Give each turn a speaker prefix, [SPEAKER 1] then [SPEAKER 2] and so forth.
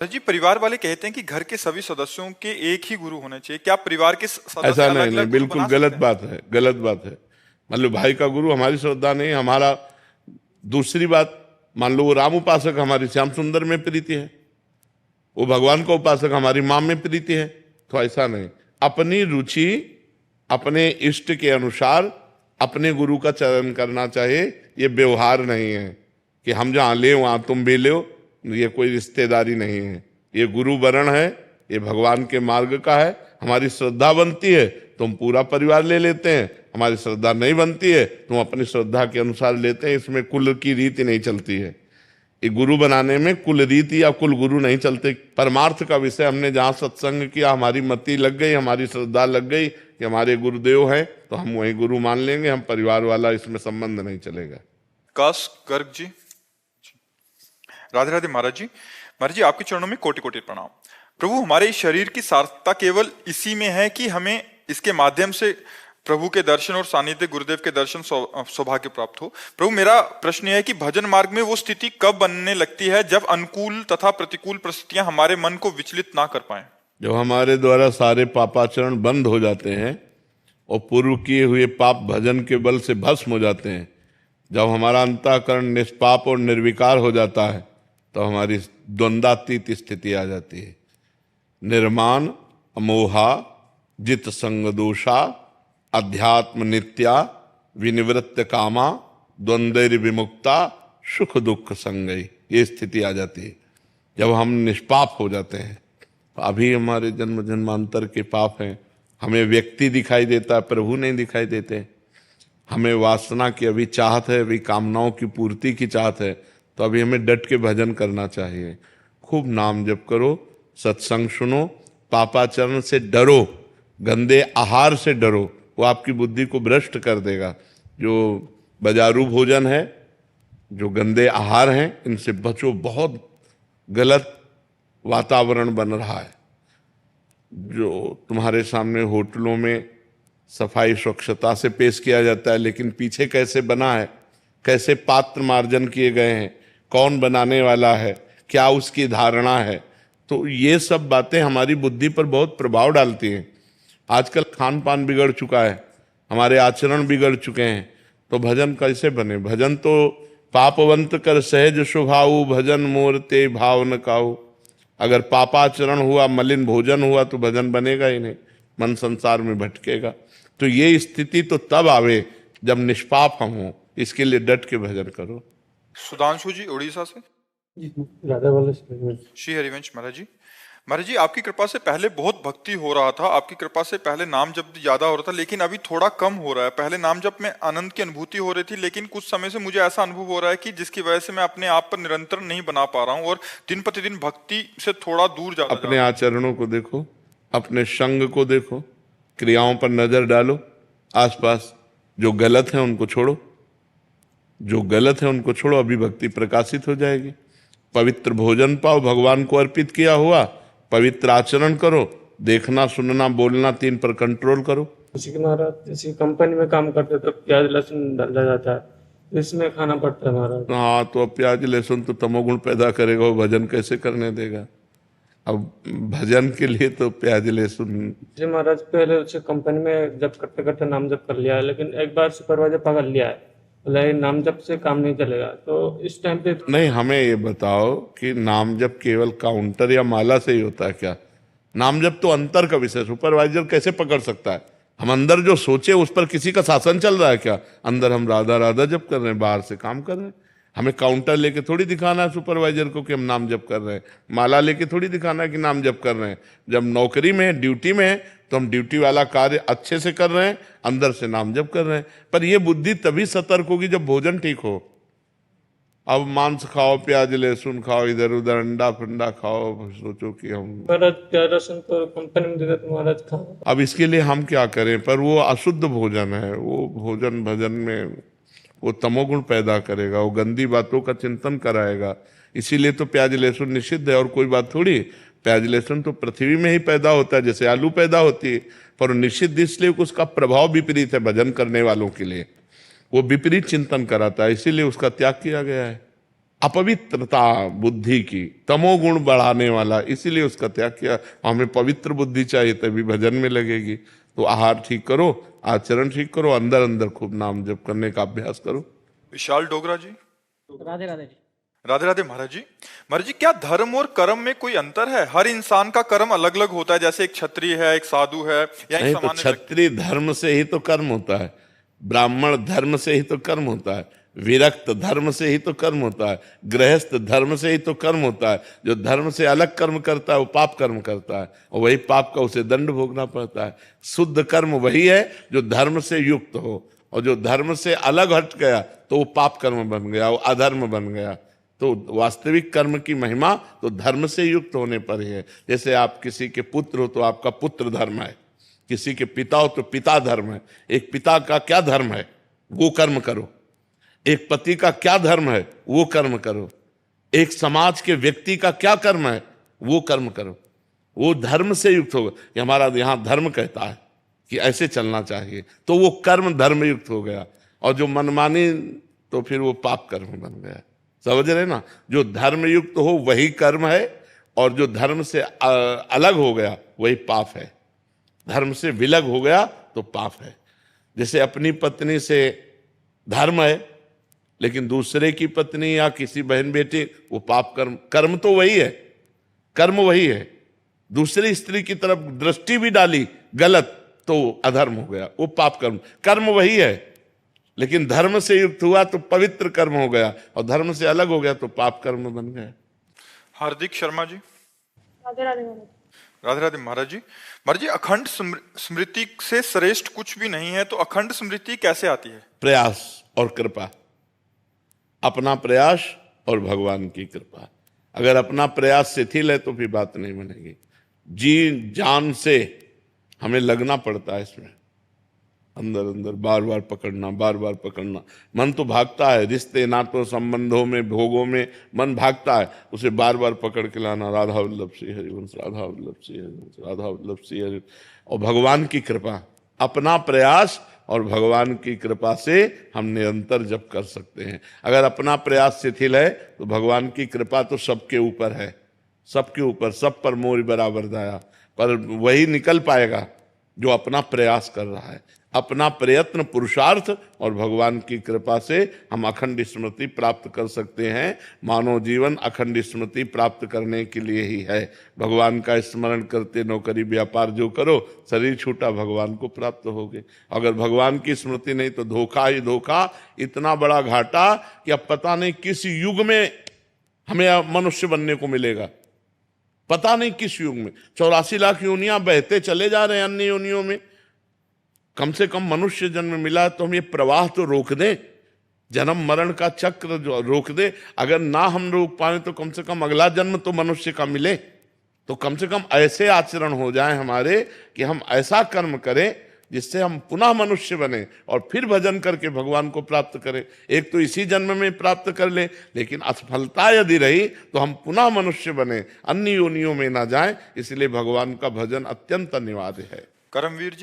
[SPEAKER 1] Sir जी, परिवार वाले कहते हैं कि घर के सभी सदस्यों के एक ही गुरु होने चाहिए। क्या परिवार के सदस्य
[SPEAKER 2] ऐसा
[SPEAKER 1] अलग
[SPEAKER 2] नहीं, नहीं,
[SPEAKER 1] अलग गुरु
[SPEAKER 2] बिल्कुल
[SPEAKER 1] बना
[SPEAKER 2] गलत
[SPEAKER 1] सकते हैं?
[SPEAKER 2] बात है, गलत बात है। मान लो भाई का गुरु हमारी श्रद्धा नहीं, हमारा। दूसरी बात, मान लो वो राम उपासक, हमारी श्याम सुंदर में प्रीति है। वो भगवान का उपासक, हमारी मां में प्रीति है। तो ऐसा नहीं, अपनी रुचि, अपने इष्ट के अनुसार अपने गुरु का चयन करना चाहिए। ये व्यवहार नहीं है कि हम जहां ले वहां तुम भी लो। ये कोई रिश्तेदारी नहीं है, ये गुरु वरण है, ये भगवान के मार्ग का है। हमारी श्रद्धा बनती है तो हम पूरा परिवार ले लेते हैं, हमारी श्रद्धा नहीं बनती है तो हम अपनी श्रद्धा के अनुसार लेते हैं। इसमें कुल की रीति नहीं चलती है। ये गुरु बनाने में कुल रीति या कुल गुरु नहीं चलते। परमार्थ का विषय हमने जहां सत्संग किया, हमारी मति लग गई, हमारी श्रद्धा लग गई कि हमारे गुरुदेव हैं, तो हम वही गुरु मान लेंगे। हम परिवार वाला इसमें संबंध नहीं चलेगा।
[SPEAKER 1] काश गर्ग जी। राधे राधे महाराज जी। महाराज जी, आपके चरणों में कोटि कोटि प्रणाम। प्रभु, हमारे इस शरीर की सार्थकता केवल इसी में है कि हमें इसके माध्यम से प्रभु के दर्शन और सानिध्य, गुरुदेव के दर्शन सौभाग्य प्राप्त हो। प्रभु, मेरा प्रश्न यह है कि भजन मार्ग में वो स्थिति कब बनने लगती है जब अनुकूल तथा प्रतिकूल परिस्थितियां हमारे मन को विचलित ना कर पाए?
[SPEAKER 2] जब हमारे द्वारा सारे पापाचरण बंद हो जाते हैं और पूर्व किए हुए पाप भजन के बल से भस्म हो जाते हैं, जब हमारा अंतःकरण निष्पाप और निर्विकार हो जाता है, तो हमारी द्वंद्वातीत स्थिति आ जाती है। निर्माण, अमोहा, जित संग दोषा, अध्यात्म नित्या, विनिवृत्त कामा, द्वंद्व विमुक्ता, सुख दुख संगई। ये स्थिति आ जाती है जब हम निष्पाप हो जाते हैं। अभी हमारे जन्म जन्मांतर के पाप हैं। हमें व्यक्ति दिखाई देता है, प्रभु नहीं दिखाई देते। हमें वासना की अभी चाहत है, अभी कामनाओं की पूर्ति की चाहत है, तो अभी हमें डट के भजन करना चाहिए। खूब नाम जप करो, सत्संग सुनो, पापाचरण से डरो, गंदे आहार से डरो। वो आपकी बुद्धि को भ्रष्ट कर देगा। जो बाजारू भोजन है, जो गंदे आहार हैं, इनसे बचो। बहुत गलत वातावरण बन रहा है। जो तुम्हारे सामने होटलों में सफाई स्वच्छता से पेश किया जाता है, लेकिन पीछे कैसे बना है, कैसे पात्र मार्जन किए गए हैं, कौन बनाने वाला है, क्या उसकी धारणा है, तो ये सब बातें हमारी बुद्धि पर बहुत प्रभाव डालती हैं। आजकल खान पान बिगड़ चुका है, हमारे आचरण बिगड़ चुके हैं, तो भजन कैसे बने? भजन तो पापवंत कर सहज स्वभाव, भजन मोर ते भाव न काऊ। अगर पापाचरण हुआ, मलिन भोजन हुआ, तो भजन बनेगा ही नहीं, मन संसार में भटकेगा। तो ये स्थिति तो तब आवे जब निष्पाप हम हों। इसके लिए डट के भजन करो।
[SPEAKER 1] सुधांशु जी, उड़ीसा से।
[SPEAKER 3] राधा वाले
[SPEAKER 1] श्री हरिवंश महाराज जी। महाराज जी, आपकी कृपा से पहले बहुत भक्ति हो रहा था, आपकी कृपा से पहले नाम जप ज्यादा हो रहा था, लेकिन अभी थोड़ा कम हो रहा है। पहले नाम जप में आनंद की अनुभूति हो रही थी, लेकिन कुछ समय से मुझे ऐसा अनुभव हो रहा है कि जिसकी वजह से मैं अपने आप पर निरंतर नहीं बना पा रहा हूँ और दिन प्रतिदिन भक्ति से थोड़ा दूर जाता
[SPEAKER 2] अपने आचरणों को देखो, अपने संग को देखो, क्रियाओं पर नजर डालो। आसपास जो गलत है उनको छोड़ो, जो गलत है उनको छोड़ो, अभी भक्ति प्रकाशित हो जाएगी। पवित्र भोजन पाओ, भगवान को अर्पित किया हुआ, पवित्र आचरण करो, देखना सुनना बोलना 3 पर कंट्रोल करो।
[SPEAKER 3] किसी के महाराज किसी कंपनी में काम करते तो प्याज लहसुन डाला जाता है, तो इसमें खाना पड़ता है महाराज।
[SPEAKER 2] हाँ, तो अब प्याज लहसुन तो तमोगुण पैदा करेगा, वो भजन कैसे करने देगा? अब भजन के लिए तो प्याज लहसुन।
[SPEAKER 3] जी महाराज, पहले उसे कंपनी में जब करते करते नाम जप कर लिया है, लेकिन एक बार सुपरवाइजर पकड़ लिया है, बोला नाम जप से काम नहीं चलेगा। तो इस टाइम पे
[SPEAKER 2] नहीं, हमें ये बताओ कि नाम जप केवल काउंटर या माला से ही होता है क्या? नाम जप तो अंतर का विषय, सुपरवाइजर कैसे पकड़ सकता है? हम अंदर जो सोचे उस पर किसी का शासन चल रहा है क्या? अंदर हम राधा राधा जप कर रहे हैं, बाहर से काम कर रहे हैं। हमें काउंटर लेके थोड़ी दिखाना है सुपरवाइजर को कि हम नाम जप कर रहे हैं, माला लेके थोड़ी दिखाना है कि नाम जप कर रहे हैं। जब नौकरी में है, ड्यूटी में है, तो हम ड्यूटी वाला कार्य अच्छे से कर रहे हैं, अंदर से नाम जप कर रहे हैं। पर यह बुद्धि तभी सतर्क होगी जब भोजन ठीक हो। अब मांस खाओ, प्याज लहसुन खाओ, इधर उधर अंडा फंडा खाओ, सोचो कि हम
[SPEAKER 3] महाराज प्याज लहसुन तो कंपनी में देते तो महाराज खाओ।
[SPEAKER 2] अब इसके लिए हम क्या करें? पर वो अशुद्ध भोजन है। वो भोजन भजन में वो तमोगुण पैदा करेगा, वो गंदी बातों का चिंतन कराएगा। इसीलिए तो प्याज लहसुन निषिद्ध है, और कोई बात थोड़ी। प्याज लहसुन तो पृथ्वी में ही पैदा होता है, जैसे आलू पैदा होती है, पर निषिद्ध इसलिए उसका प्रभाव विपरीत है भजन करने वालों के लिए। वो विपरीत चिंतन कराता है, इसीलिए उसका त्याग किया गया है। अपवित्रता बुद्धि की, तमोगुण बढ़ाने वाला, इसीलिए उसका त्याग किया। हमें पवित्र बुद्धि चाहिए तभी भजन में लगेगी। तो आहार ठीक करो, आचरण ठीक करो, अंदर अंदर खूब नाम जप करने का अभ्यास करो।
[SPEAKER 1] विशाल डोगरा जी।
[SPEAKER 4] राधे राधे जी।
[SPEAKER 1] राधे राधे महाराज जी। महाराज जी, क्या धर्म और कर्म में कोई अंतर है? हर इंसान का कर्म अलग अलग होता है, जैसे एक क्षत्रिय है, एक साधु है, या एक
[SPEAKER 2] नहीं, तो
[SPEAKER 1] सामान्य व्यक्ति?
[SPEAKER 2] क्षत्रिय धर्म से ही तो कर्म होता है, ब्राह्मण धर्म से ही तो कर्म होता है, विरक्त धर्म से ही तो कर्म होता है, गृहस्थ धर्म से ही तो कर्म होता है। जो धर्म से अलग कर्म करता है वो पाप कर्म करता है, और वही पाप का उसे दंड भोगना पड़ता है। शुद्ध कर्म वही है जो धर्म से युक्त हो, और जो धर्म से अलग हट गया तो वो पाप कर्म बन गया, वो अधर्म बन गया। तो वास्तविक कर्म की महिमा तो धर्म से युक्त होने पर ही है। जैसे आप किसी के पुत्र हो तो आपका पुत्र धर्म है, किसी के पिता हो तो पिता धर्म है। एक पिता का क्या धर्म है, वो कर्म करो। एक पति का क्या धर्म है, वो कर्म करो। एक समाज के व्यक्ति का क्या कर्म है, वो कर्म करो। वो धर्म से युक्त होगा। कि हमारा यहाँ धर्म कहता है कि ऐसे चलना चाहिए, तो वो कर्म धर्म युक्त हो गया। और जो मनमानी, तो फिर वो पाप कर्म बन गया। समझ रहे ना? जो धर्म युक्त हो वही कर्म है, और जो धर्म से अलग हो गया वही पाप है। धर्म से विलग हो गया तो पाप है। जैसे अपनी पत्नी से धर्म है, लेकिन दूसरे की पत्नी या किसी बहन बेटी, वो पाप कर्म। कर्म तो वही है, कर्म वही है। दूसरी स्त्री की तरफ दृष्टि भी डाली गलत तो अधर्म हो गया, वो पाप कर्म। कर्म वही है, लेकिन धर्म से युक्त हुआ तो पवित्र कर्म हो गया, और धर्म से अलग हो गया तो पाप कर्म बन गया।
[SPEAKER 1] हार्दिक शर्मा जी।
[SPEAKER 4] राधे राधे महाराज।
[SPEAKER 1] राधे राधे महाराज जी। महाराज जी, अखंड स्मृति से श्रेष्ठ कुछ भी नहीं है, तो अखंड स्मृति कैसे आती है?
[SPEAKER 2] प्रयास और कृपा, अपना प्रयास और भगवान की कृपा। अगर अपना प्रयास शिथिल है तो फिर बात नहीं बनेगी। जी जान से हमें लगना पड़ता है इसमें, अंदर अंदर बार बार पकड़ना, बार बार पकड़ना। मन तो भागता है, रिश्ते नातों संबंधों में, भोगों में मन भागता है, उसे बार बार पकड़ के लाना। राधा वल्लभ श्री हरिवंश, राधा वल्लभ श्री हरिवंश, राधा वल्लभ श्री हरिवंश। और भगवान की कृपा, अपना प्रयास और भगवान की कृपा से हम निरंतर जप कर सकते हैं। अगर अपना प्रयास शिथिल है तो भगवान की कृपा तो सबके ऊपर है, सबके ऊपर, सब पर मोर बराबर दया। पर वही निकल पाएगा जो अपना प्रयास कर रहा है, अपना प्रयत्न, पुरुषार्थ, और भगवान की कृपा से हम अखंड स्मृति प्राप्त कर सकते हैं। मानव जीवन अखंड स्मृति प्राप्त करने के लिए ही है। भगवान का स्मरण करते नौकरी व्यापार जो करो, शरीर छूटा भगवान को प्राप्त होगे। अगर भगवान की स्मृति नहीं तो धोखा ही धोखा, इतना बड़ा घाटा कि अब पता नहीं किस युग में हमें मनुष्य बनने को मिलेगा, पता नहीं किस युग में। 84 लाख योनियां बहते चले जा रहे हैं अन्य योनियों में। कम से कम मनुष्य जन्म मिला तो हम ये प्रवाह तो रोक दें, जन्म मरण का चक्र जो रोक दे। अगर ना हम रोक पाए तो कम से कम अगला जन्म तो मनुष्य का मिले। तो कम से कम ऐसे आचरण हो जाए हमारे कि हम ऐसा कर्म करें जिससे हम पुनः मनुष्य बने और फिर भजन करके भगवान को प्राप्त करें। एक तो इसी जन्म में प्राप्त कर ले, लेकिन असफलता यदि रही तो हम पुनः मनुष्य बने, अन्य योनियों में ना जाएं। इसलिए भगवान का भजन अत्यंत अनिवार्य है।
[SPEAKER 1] करमवीर जी।